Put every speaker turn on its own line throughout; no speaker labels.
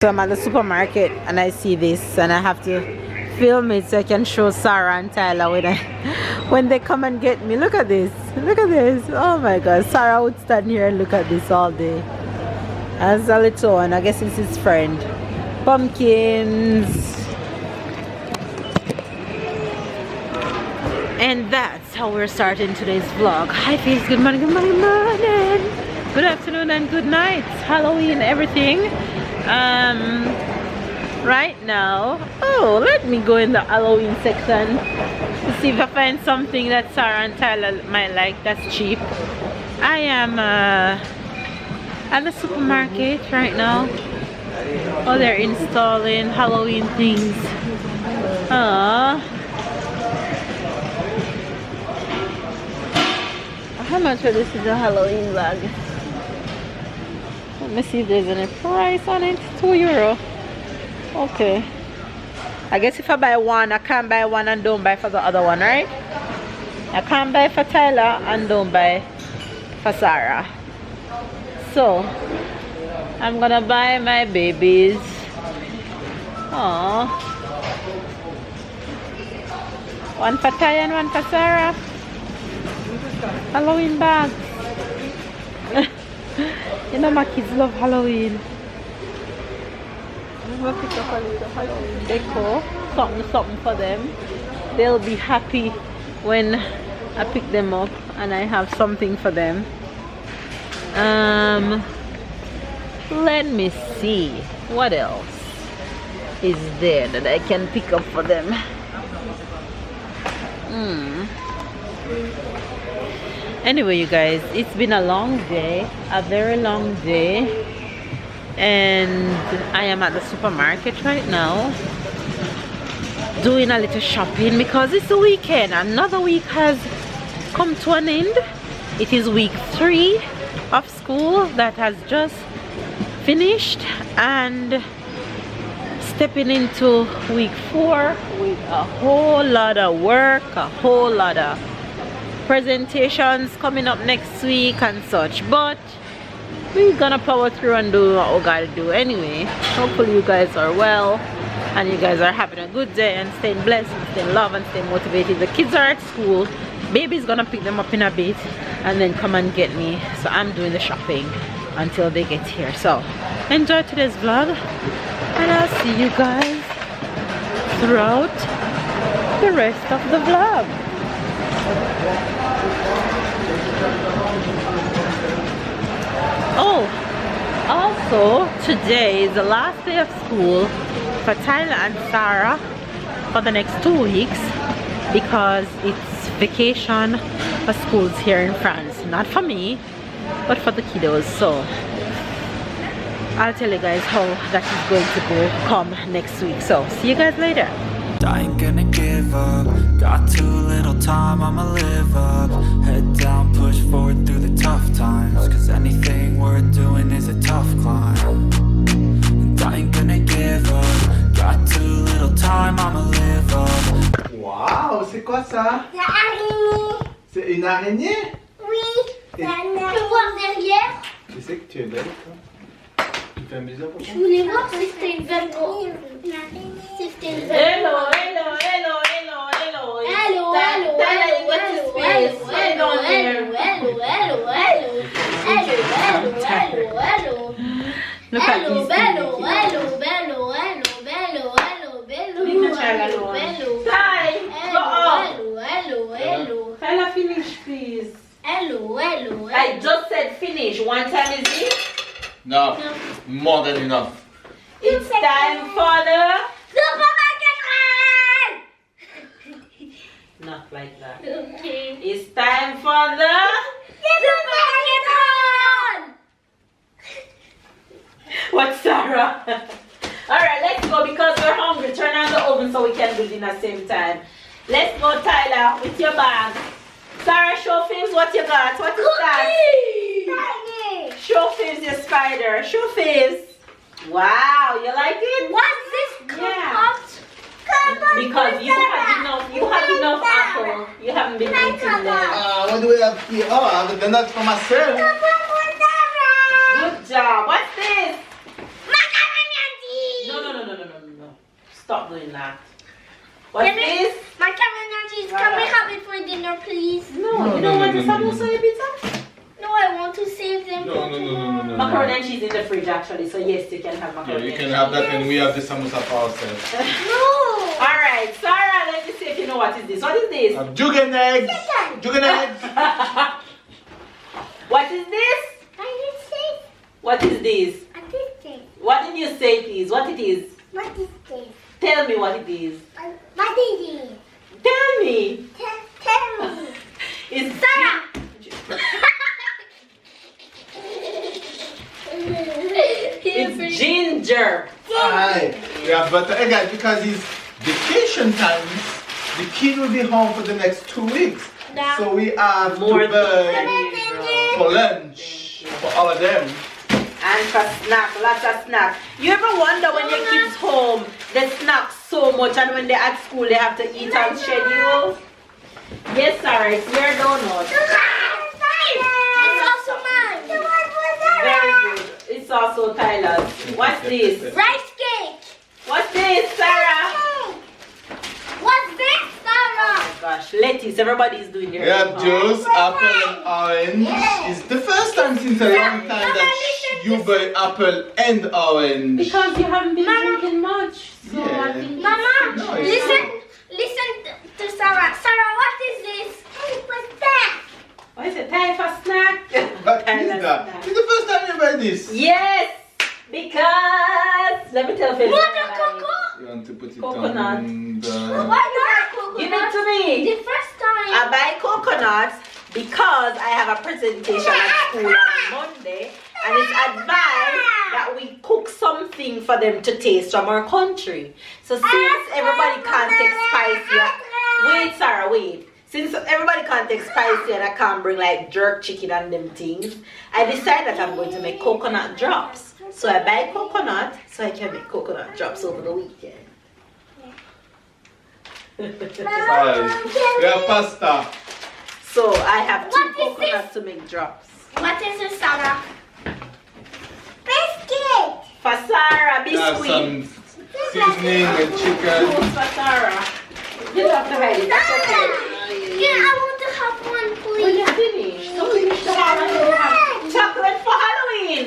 So I'm at the supermarket and I see this and I have to film it so I can show Sarah and Tyler when they come and get me. Look at this. Look at this. Oh my god. Sarah would stand here and look at this all day. As a little one, I guess it's his friend. Pumpkins. And that's how we're starting today's vlog. Hi face, good morning, good morning, good morning. Good afternoon and good night. Halloween, everything. Right now, oh, let me go in the Halloween section to see if I find something that Sarah and Tyler might like that's cheap. I am at the supermarket right now. Oh, they're installing Halloween things. How much for this is a Halloween bag? Let me see if there's any price on it. €2. Okay. I guess if I buy one, I can't buy one and don't buy for the other one, right? I can't buy for Tyler and don't buy for Sarah. So, I'm gonna buy my babies. Aww. One for Ty and one for Sarah. Halloween bags. You know my kids love Halloween. I'm gonna pick up a little Halloween decor, something for them. They'll be happy when I pick them up and I have something for them. Let me see what else is there that I can pick up for them. Anyway, you guys, it's been a long day, a very long day, and I am at the supermarket right now doing a little shopping because it's the weekend. Another week has come to an end. It is week 3 of school that has just finished, and stepping into week 4 with a whole lot of work, a whole lot of presentations coming up next week and such, but we're gonna power through and do what we gotta do anyway. Hopefully you guys are well and you guys are having a good day and staying blessed and staying love and staying motivated. The kids are at school. Baby's gonna pick them up in a bit and then come and get me, so I'm doing the shopping until they get here. So enjoy today's vlog and I'll see you guys throughout the rest of the vlog. Oh, also today is the last day of school for Tyler and Sarah for the next 2 weeks because it's vacation for schools here in France. Not for me, but for the kiddos. So I'll tell you guys how that is going to go come next week. So see you guys later.
I ain't gonna give up. Got too little time, I'ma live up. Head down, push forward through the tough times, cause anything worth doing is a tough climb. And I ain't gonna give up. Got too little time, I'ma live up.
Waouh, c'est quoi ça?
La araignée.
C'est une araignée?
Oui. Tu peux voir derrière?
Tu sais que tu es belle, toi. Tu fais un bisou pour
Je
moi?
voulais voir si c'était une belle araignée. Si c'était une belle
Hello, hello, hello, hello, hello.
Hello, hello, hello, hello, hello, hello, hello, hello, hello.
Look at these
Bello,
things.
bello, bello, bello, bello, bello, bello.
Leave the child alone.
Bello.
Ty, go up.
Hello, hello, hello.
Tyler, finish, please.
Hello, hello,
I
hello.
just said finish. One time is it?
No, more than enough.
It's time for the...
Supermarket run!
Not like that.
Okay.
It's time for the...
Supermarket run!
What, Sarah? Alright, let's go because we're hungry. Turn on the oven so we can do dinner same time. Let's go, Tyler, with your bag. Sarah, show Fims what you got. What is that? Show Fims your spider. Show Fims. Wow, you like it?
What's this?
Yeah. Because you have enough apple. You haven't been eating them.
What do we have here? Oh, I have the nuts for myself.
Good job. What's this?
Macaroni and cheese.
no. Stop doing that. What's this?
My camera cheese. Can we have it for dinner, please?
No, you don't want the samosa and pizza?
No, I want to save them for tomorrow.
No.
Macaroni and cheese in the fridge actually, so yes, you can have
Yeah,
macaroni
you
and
can
cheese.
have that and we have the samosa for ourselves.
No.
Alright, Sarah, let me see if you know what is this. What is this?
Jugan eggs! Jugan eggs!
What is this?
I didn't say.
What is this?
I did say.
What did you say it is? What it is?
What is this?
Tell me what it is.
What is it?
Tell me.
Tell me.
It's
Sarah.
It's ginger.
Aye. We have butter egg guys, because it's vacation times. The kid will be home for the next 2 weeks.
Yeah.
So we have
More
to buy for lunch for all of them.
And for snack, lots of snack. You ever wonder when your kids home, they snack so much and when they're at school they have to eat on schedule? Yes, Sarah, it's your donut.
It's also mine.
Very good. It's also Tyler's. What's this?
Rice cake.
What's this, Sarah?
What's this, Sarah?
Oh my gosh, lettuce. Everybody's doing their
We have
own.
juice, apple and orange. It's the first time since a long time that you buy apple and orange.
Because you haven't been drinking much. So
Yeah.
I think
Mama,
No,
listen to Sarah. Sarah, what is this? What's that?
what is it? Time for snack?
What
Tyler's
is that?
snack.
It's the first time you buy this.
Yes, because let me tell you.
What a cocoa?
You want to put it
Coconut.
on the...
Why not coconut?
Give it to me.
The first time.
I buy coconuts because I have a presentation at school on Monday, and it's advised that we cook something for them to taste from our country. So since everybody can't take spicy, wait, Sarah, wait. Since everybody can't take spicy and I can't bring like jerk chicken and them things, I decided that I'm going to make coconut drops. So I buy coconut so I can make coconut drops over the weekend.
Alright. We have pasta.
So I have 2
What is
coconuts to make drops.
What is it, Sarah? Biscuit.
For Sarah,
We have
biscuit.
some seasoning and chicken.
Toast for Sarah. You don't have to hide it. That's okay.
Yeah, I want to have one,
When
please.
you finish, so finish the whole and you have chocolate for Halloween.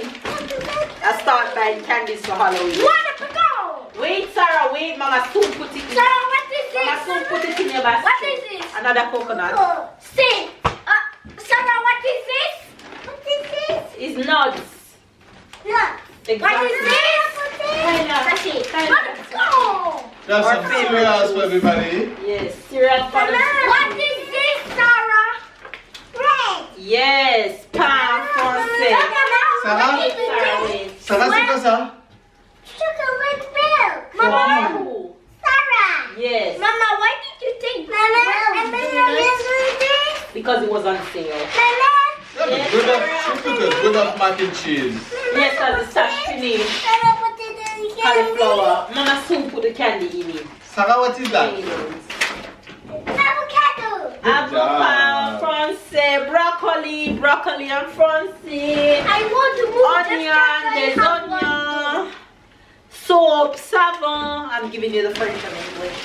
I start buying candies for Halloween.
What a go.
Wait, Sarah, wait. Mama soon put it in.
Sarah, what is
Mama
this?
soon put it in your basket.
What is this?
Another coconut.
Say, Sarah, what is this? What is this?
It's nuts.
Look.
Exactly.
What is this? That's it. Let's go.
We have
Our
some
favorite
cereals for
foods.
everybody.
Yes, cereal for the
What is this, Sarah? Red.
Yes, pan français.
Sarah?
Sarah, wait.
Sarah, c'est quoi ça?
Sugar with milk. Mama.
Wow.
Sarah.
Yes,
Mama, why did you take milk?
because it was on sale.
Yeah,
Yes,
good
Sarah.
of, good of mac and cheese.
Yes, because the stash finished. Cauliflower. Mama soon put the candy in it.
Sarah, what is that?
Avocado.
Avocado, français, broccoli and français.
I want to move
Onion, there's onion. Soap, savon. I'm giving you the French and English.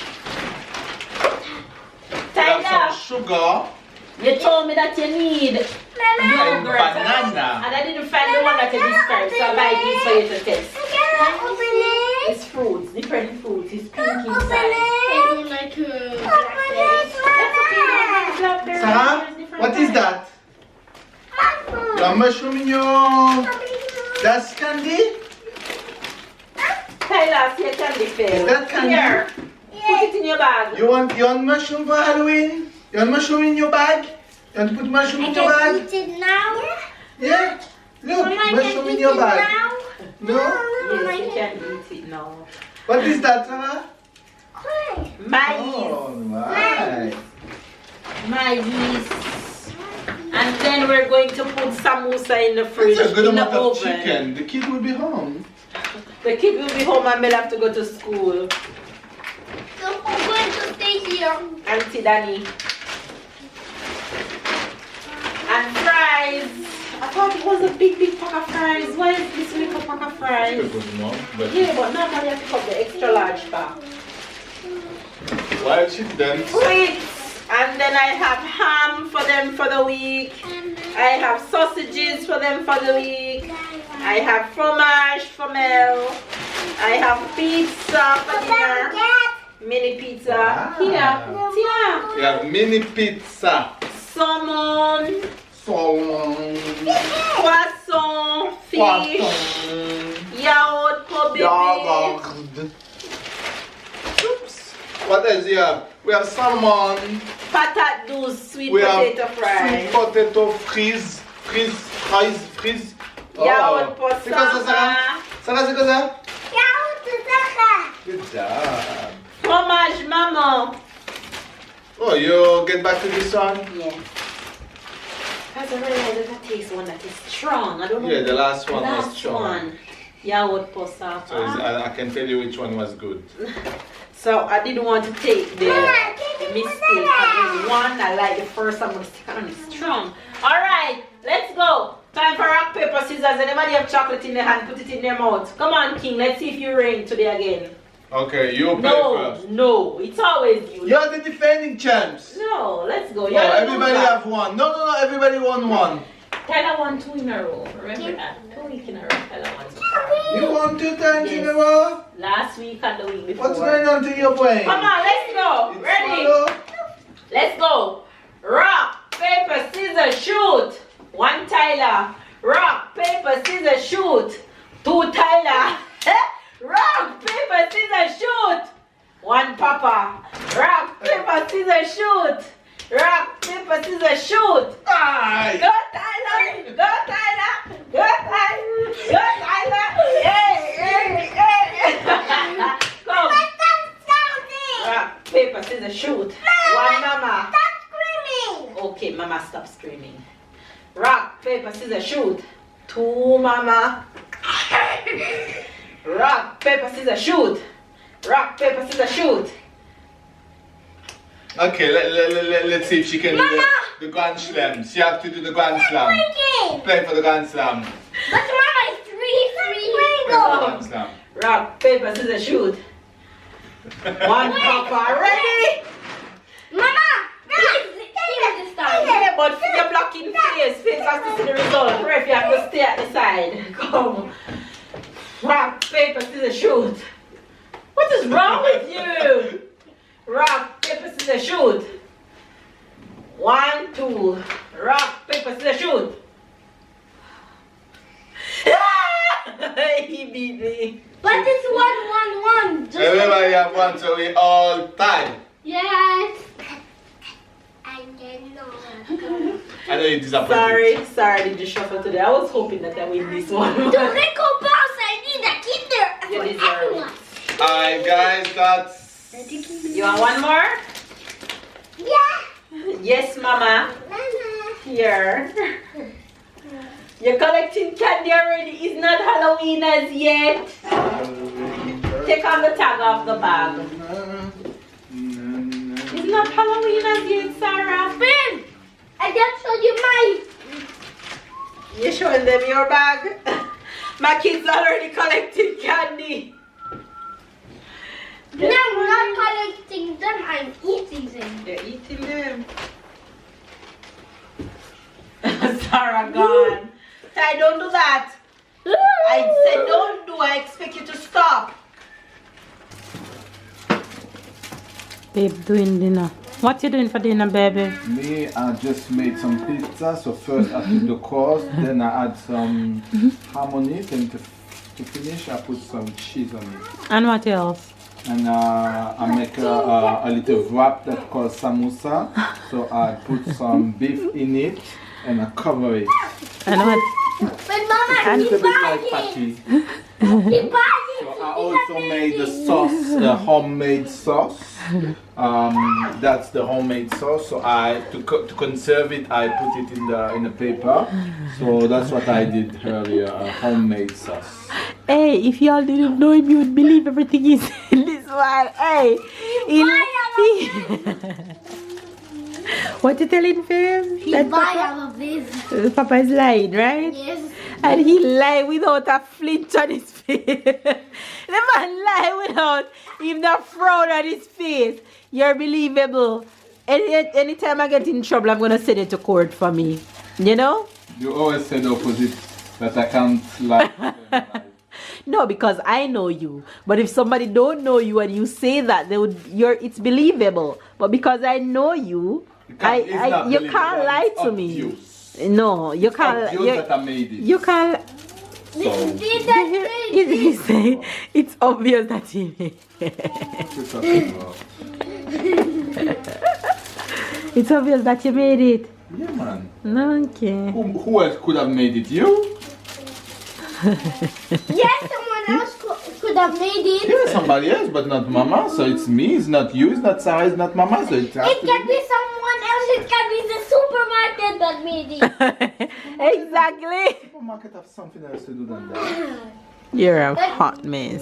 We have
Tyler,
some sugar.
you told me that you need
And
yogurt.
banana.
And I didn't find the one that you described, so I buy these for you to test.
Open it.
It's fruits, different fruits. It's pink
Open
inside.
it. Open it.
Sarah, what is that? The mushroom in your... That's candy?
Tyler, see a candy fail.
Is that candy?
Here, put it in your bag.
You want mushroom for Halloween? You want mushroom in your bag? You want to put mushroom
I
in your
can
bag?
eat it now.
Yeah? Look,
Mama, I
mushroom
can
in
eat
your
it
bag.
now.
No?
Yes, you can eat it now.
What is that, Sarah?
Quick.
Maize.
Oh, right.
Maize. And then we're going to put samosa in the fridge,
That's a good
in the
amount of
oven.
chicken. The kid will be home.
The kid will be home and we'll have to go to school.
So who's going to stay here?
Auntie Danny. And fries. I thought it was a big pack of fries. Why is this little pack of fries? Yeah, but normally I pick up the extra large pack.
Wild chicken then.
Frites! And then I have ham for them for the week. I have sausages for them for the week. I have fromage for Mel. I have pizza for dinner. Mini pizza.
Wow.
Here.
We have mini pizza.
Salmon. Poisson. Fish. Yaourt for baby.
Yogurt. Oops. What else do you have? We have salmon.
Patat douce, sweet
We
potato
have
fries.
sweet potato fries.
Yaourt for
C'est quoi ça, Sarah? Sarah, c'est quoi ça? Good job.
Fromage maman.
Oh, you get back to this one?
Yes. Because I realized that I taste one that is strong. I don't know.
Yeah, the last one was
last
strong.
one. Yaourt pasta.
So I can tell you which one was good.
So I didn't want to take the mistake. I did one. I like the first. I'm going to stick on it strong. Alright, let's go. Time for rock, paper, scissors. Anybody have chocolate in their hand? Put it in their mouth. Come on, King. Let's see if you reign today again.
Okay, you play first.
No. It's always you.
You're the defending champs.
No, let's go.
Oh, everybody have one. No, everybody won one.
Tyler won 2 in a row. Remember that? 2 weeks in a row. Tyler won 2.
You won 2 times in
Yes.
a row?
Last week and the week before.
What's going on to your brain?
Come on, let's go.
It's
Ready?
solo.
Let's go. Rock, paper, scissors, shoot. 1 Tyler. Rock, paper, scissors, shoot. 2 Tyler. Rock, paper, scissors, shoot. 1 Papa. Rock, paper, scissors, shoot. Rock, paper, scissors, shoot.
Aye.
Go Tyler. Go Tyler. Go Tyler. Go Tyler. Hey. Come. Rock, paper, scissors, shoot. 1 Mama. Okay, Mama, stop screaming. Rock, paper, scissors, shoot. 2 Mama. Rock, paper, scissors, shoot. Rock, paper, scissors, shoot.
Okay, let's see if she can do the Grand Slam. She have to do the Grand Slam. Play for the Grand Slam.
But Mama, it's really
Play for the Grand Slam.
Rock, paper, scissors, shoot. 1 Papa, ready?
Mama, please, this time.
Yeah, but you're blocking face. Face has to see the result. Ref, you have to stay at the side. Come. Rock, paper, scissors, shoot. What is wrong with you? Rock, paper, scissors, shoot. 1, 2. Rock, paper, scissors, shoot. He beat me.
But it's 1-1-1. Just
Everybody have one, so we all tied.
yes. I don't know.
I know you're disappointed.
Sorry, did you shuffle today? I was hoping that I win this one.
The little boss, I need a kinder.
You
For
deserve
everyone.
Alright, guys, that's.
You want one more?
Yeah.
Yes, Mama.
Mama.
Here. You're collecting candy already. It's not Halloween as yet. Take on the tag off the bag. It's not Halloween as yet, Sarah.
Ben, I just showed you mine.
You're showing them your bag? My kids already collecting candy.
No, I'm not collecting them. I'm eating them.
They're eating them. Sarah gone. Ty, don't do that. I said don't do. I expect you to stop. Babe, doing dinner. What you doing for dinner, baby?
Me, I just made some pizza. So first I took the crust, then I add some ham on it, and to finish I put some cheese on it.
And what else?
And I make a little wrap that called samosa. So I put some beef in it and I cover it.
And what?
But Mama,
And it's a
you
bit
buy
like
it.
patty.
You buy it.
So I also made the sauce, the homemade sauce. That's the homemade sauce. So to conserve it, I put it in the paper. So that's what I did earlier, a homemade sauce.
Hey, if y'all didn't know him, you would believe everything he said in this one. Hey, What you telling him?
He
That
buy
Papa?
all of this.
Papa is lying, right?
Yes.
And he lie without a flinch on his face. The man lie without even a frown on his face. You're believable. Anytime I get in trouble, I'm gonna send it to court for me. You know?
You always say the opposite, that I can't lie.
No, because I know you. But if somebody don't know you and you say that, they would. It's believable. But because I know you, you can't lie to me.
Obvious.
No, you can't.
That I made it.
You can't.
So,
It's obvious that he made it. It's obvious that you made it.
Yeah, man.
Okay.
Who else could have made it? You?
Yes, someone else could have made it.
Yeah, somebody else, but not Mama. So it's me, it's not you, it's not Sarah, it's not Mama. So it has
It can be someone else. It can be the supermarket that made it.
Exactly.
Supermarket have something else to do than that.
You're a hot mess.